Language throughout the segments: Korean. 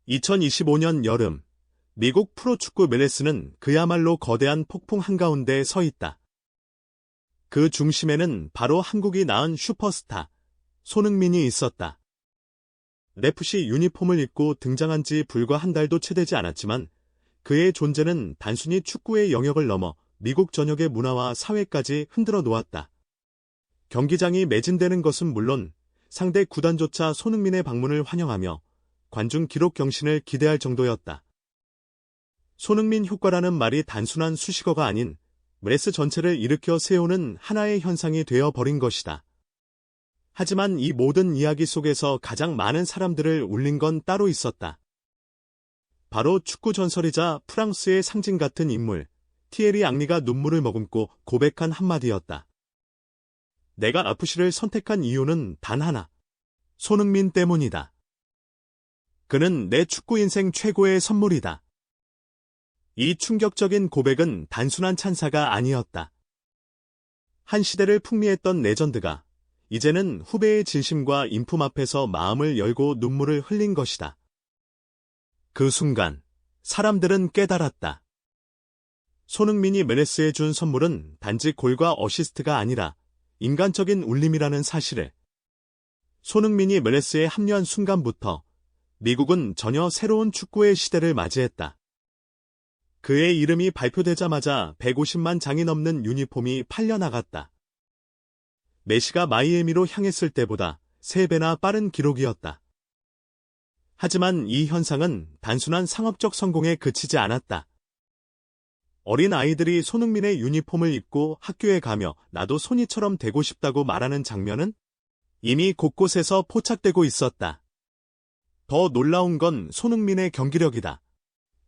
2025년 여름, 미국 프로축구 멜레스는 그야말로 거대한 폭풍 한가운데 서 있다. 그 중심에는 바로 한국이 낳은 슈퍼스타, 손흥민이 있었다. FC 유니폼을 입고 등장한 지 불과 한 달도 채 되지 않았지만 그의 존재는 단순히 축구의 영역을 넘어 미국 전역의 문화와 사회까지 흔들어 놓았다. 경기장이 매진되는 것은 물론 상대 구단조차 손흥민의 방문을 환영하며 관중 기록 경신을 기대할 정도였다. 손흥민 효과라는 말이 단순한 수식어가 아닌 멜레스 전체를 일으켜 세우는 하나의 현상이 되어버린 것이다. 하지만 이 모든 이야기 속에서 가장 많은 사람들을 울린 건 따로 있었다. 바로 축구 전설이자 프랑스의 상징 같은 인물, 티에리 앙리가 눈물을 머금고 고백한 한마디였다. 내가 FC를 선택한 이유는 단 하나. 손흥민 때문이다. 그는 내 축구 인생 최고의 선물이다. 이 충격적인 고백은 단순한 찬사가 아니었다. 한 시대를 풍미했던 레전드가 이제는 후배의 진심과 인품 앞에서 마음을 열고 눈물을 흘린 것이다. 그 순간 사람들은 깨달았다. 손흥민이 멜레스에 준 선물은 단지 골과 어시스트가 아니라 인간적인 울림이라는 사실을. 손흥민이 멜레스에 합류한 순간부터 미국은 전혀 새로운 축구의 시대를 맞이했다. 그의 이름이 발표되자마자 150만 장이 넘는 유니폼이 팔려나갔다. 메시가 마이애미로 향했을 때보다 3배나 빠른 기록이었다. 하지만 이 현상은 단순한 상업적 성공에 그치지 않았다. 어린 아이들이 손흥민의 유니폼을 입고 학교에 가며 나도 손이처럼 되고 싶다고 말하는 장면은 이미 곳곳에서 포착되고 있었다. 더 놀라운 건 손흥민의 경기력이다.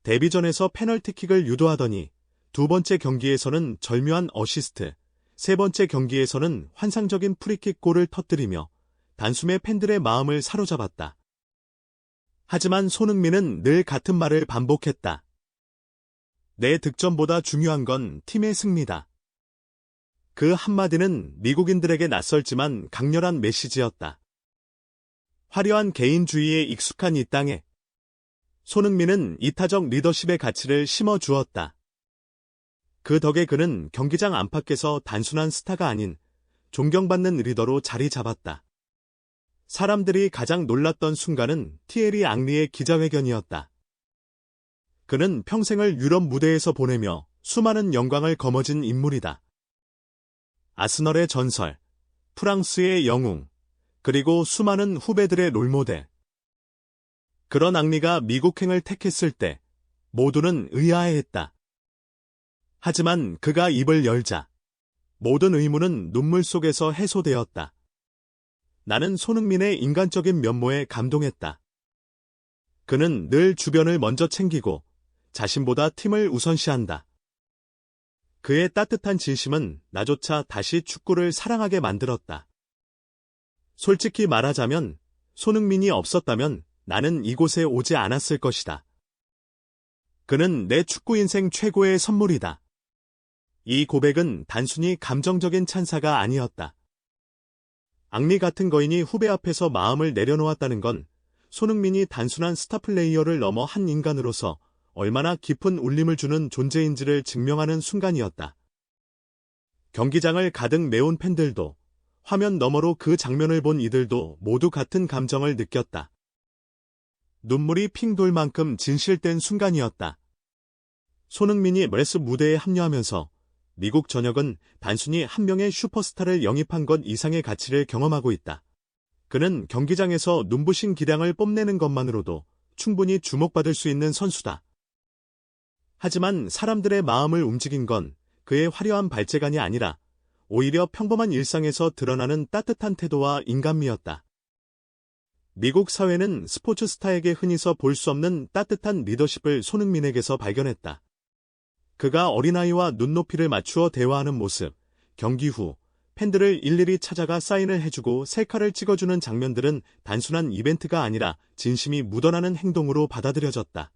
데뷔전에서 페널티킥을 유도하더니 두 번째 경기에서는 절묘한 어시스트, 세 번째 경기에서는 환상적인 프리킥 골을 터뜨리며 단숨에 팬들의 마음을 사로잡았다. 하지만 손흥민은 늘 같은 말을 반복했다. 내 득점보다 중요한 건 팀의 승리다. 그 한마디는 미국인들에게 낯설지만 강렬한 메시지였다. 화려한 개인주의에 익숙한 이 땅에 손흥민은 이타적 리더십의 가치를 심어주었다. 그 덕에 그는 경기장 안팎에서 단순한 스타가 아닌 존경받는 리더로 자리 잡았다. 사람들이 가장 놀랐던 순간은 티에리 앙리의 기자회견이었다. 그는 평생을 유럽 무대에서 보내며 수많은 영광을 거머쥔 인물이다. 아스널의 전설, 프랑스의 영웅, 그리고 수많은 후배들의 롤모델. 그런 앙리가 미국행을 택했을 때 모두는 의아해했다. 하지만 그가 입을 열자 모든 의문은 눈물 속에서 해소되었다. 나는 손흥민의 인간적인 면모에 감동했다. 그는 늘 주변을 먼저 챙기고 자신보다 팀을 우선시한다. 그의 따뜻한 진심은 나조차 다시 축구를 사랑하게 만들었다. 솔직히 말하자면 손흥민이 없었다면 나는 이곳에 오지 않았을 것이다. 그는 내 축구 인생 최고의 선물이다. 이 고백은 단순히 감정적인 찬사가 아니었다. 앙리 같은 거인이 후배 앞에서 마음을 내려놓았다는 건 손흥민이 단순한 스타 플레이어를 넘어 한 인간으로서 얼마나 깊은 울림을 주는 존재인지를 증명하는 순간이었다. 경기장을 가득 메운 팬들도 화면 너머로 그 장면을 본 이들도 모두 같은 감정을 느꼈다. 눈물이 핑 돌 만큼 진실된 순간이었다. 손흥민이 멜레스 무대에 합류하면서 미국 전역은 단순히 한 명의 슈퍼스타를 영입한 것 이상의 가치를 경험하고 있다. 그는 경기장에서 눈부신 기량을 뽐내는 것만으로도 충분히 주목받을 수 있는 선수다. 하지만 사람들의 마음을 움직인 건 그의 화려한 발재간이 아니라 오히려 평범한 일상에서 드러나는 따뜻한 태도와 인간미였다. 미국 사회는 스포츠 스타에게 흔히서 볼 수 없는 따뜻한 리더십을 손흥민에게서 발견했다. 그가 어린아이와 눈높이를 맞추어 대화하는 모습, 경기 후 팬들을 일일이 찾아가 사인을 해주고 셀카를 찍어주는 장면들은 단순한 이벤트가 아니라 진심이 묻어나는 행동으로 받아들여졌다.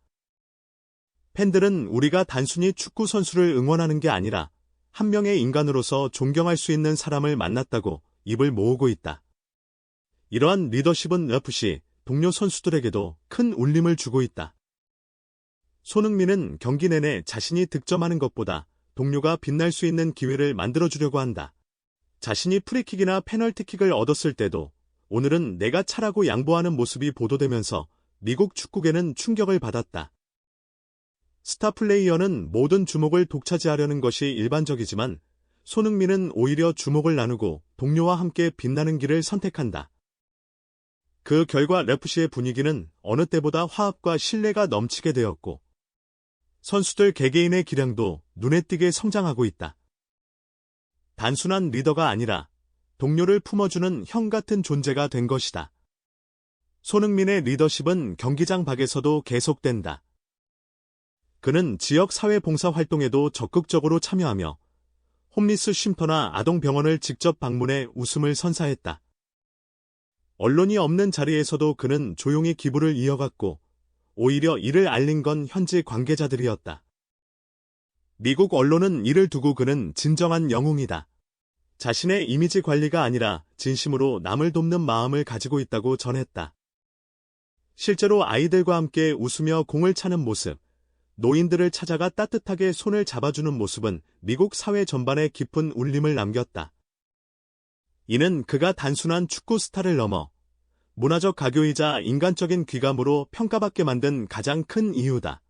팬들은 우리가 단순히 축구 선수를 응원하는 게 아니라 한 명의 인간으로서 존경할 수 있는 사람을 만났다고 입을 모으고 있다. 이러한 리더십은 FC 동료 선수들에게도 큰 울림을 주고 있다. 손흥민은 경기 내내 자신이 득점하는 것보다 동료가 빛날 수 있는 기회를 만들어주려고 한다. 자신이 프리킥이나 페널티킥을 얻었을 때도 오늘은 내가 차라고 양보하는 모습이 보도되면서 미국 축구계는 충격을 받았다. 스타 플레이어는 모든 주목을 독차지하려는 것이 일반적이지만 손흥민은 오히려 주목을 나누고 동료와 함께 빛나는 길을 선택한다. 그 결과 FC의 분위기는 어느 때보다 화합과 신뢰가 넘치게 되었고 선수들 개개인의 기량도 눈에 띄게 성장하고 있다. 단순한 리더가 아니라 동료를 품어주는 형 같은 존재가 된 것이다. 손흥민의 리더십은 경기장 밖에서도 계속된다. 그는 지역 사회 봉사 활동에도 적극적으로 참여하며 홈리스 쉼터나 아동병원을 직접 방문해 웃음을 선사했다. 언론이 없는 자리에서도 그는 조용히 기부를 이어갔고 오히려 이를 알린 건 현지 관계자들이었다. 미국 언론은 이를 두고 그는 진정한 영웅이다. 자신의 이미지 관리가 아니라 진심으로 남을 돕는 마음을 가지고 있다고 전했다. 실제로 아이들과 함께 웃으며 공을 차는 모습, 노인들을 찾아가 따뜻하게 손을 잡아주는 모습은 미국 사회 전반에 깊은 울림을 남겼다. 이는 그가 단순한 축구 스타를 넘어 문화적 가교이자 인간적인 귀감으로 평가받게 만든 가장 큰 이유다.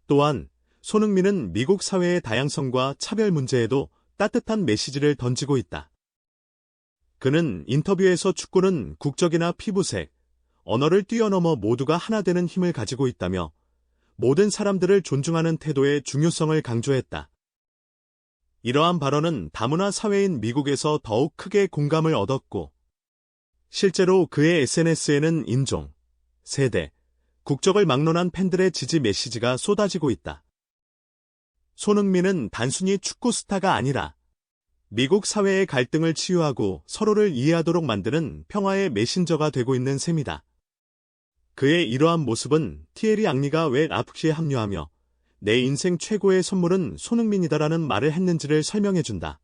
또한 손흥민은 미국 사회의 다양성과 차별 문제에도 따뜻한 메시지를 던지고 있다. 그는 인터뷰에서 축구는 국적이나 피부색, 언어를 뛰어넘어 모두가 하나 되는 힘을 가지고 있다며 모든 사람들을 존중하는 태도의 중요성을 강조했다. 이러한 발언은 다문화 사회인 미국에서 더욱 크게 공감을 얻었고 실제로 그의 SNS에는 인종, 세대, 국적을 막론한 팬들의 지지 메시지가 쏟아지고 있다. 손흥민은 단순히 축구 스타가 아니라 미국 사회의 갈등을 치유하고 서로를 이해하도록 만드는 평화의 메신저가 되고 있는 셈이다. 그의 이러한 모습은 티에리 앙리가 왜 FC에 합류하며 내 인생 최고의 선물은 손흥민이다라는 말을 했는지를 설명해준다.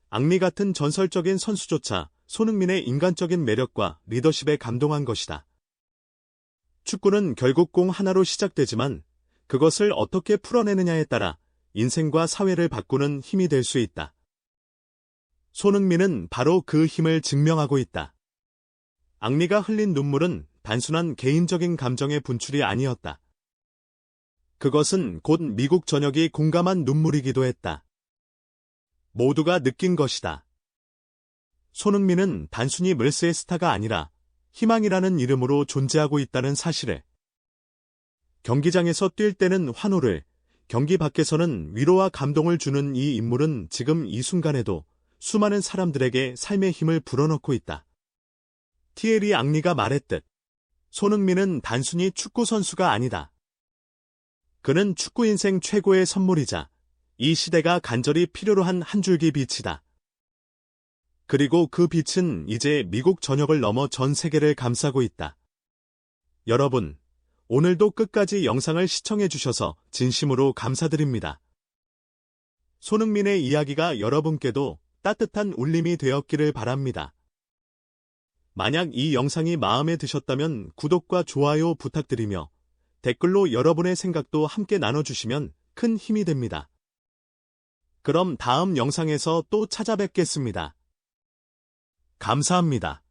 앙리 같은 전설적인 선수조차 손흥민의 인간적인 매력과 리더십에 감동한 것이다. 축구는 결국 공 하나로 시작되지만 그것을 어떻게 풀어내느냐에 따라 인생과 사회를 바꾸는 힘이 될 수 있다. 손흥민은 바로 그 힘을 증명하고 있다. 앙리가 흘린 눈물은 단순한 개인적인 감정의 분출이 아니었다. 그것은 곧 미국 전역이 공감한 눈물이기도 했다. 모두가 느낀 것이다. 손흥민은 단순히 물스의 스타가 아니라 희망이라는 이름으로 존재하고 있다는 사실을. 경기장에서 뛸 때는 환호를, 경기 밖에서는 위로와 감동을 주는 이 인물은 지금 이 순간에도 수많은 사람들에게 삶의 힘을 불어넣고 있다. 티에리 앙리가 말했듯 손흥민은 단순히 축구 선수가 아니다. 그는 축구 인생 최고의 선물이자 이 시대가 간절히 필요로 한 한 줄기 빛이다. 그리고 그 빛은 이제 미국 전역을 넘어 전 세계를 감싸고 있다. 여러분, 오늘도 끝까지 영상을 시청해주셔서 진심으로 감사드립니다. 손흥민의 이야기가 여러분께도 따뜻한 울림이 되었기를 바랍니다. 만약 이 영상이 마음에 드셨다면 구독과 좋아요 부탁드리며 댓글로 여러분의 생각도 함께 나눠주시면 큰 힘이 됩니다. 그럼 다음 영상에서 또 찾아뵙겠습니다. 감사합니다.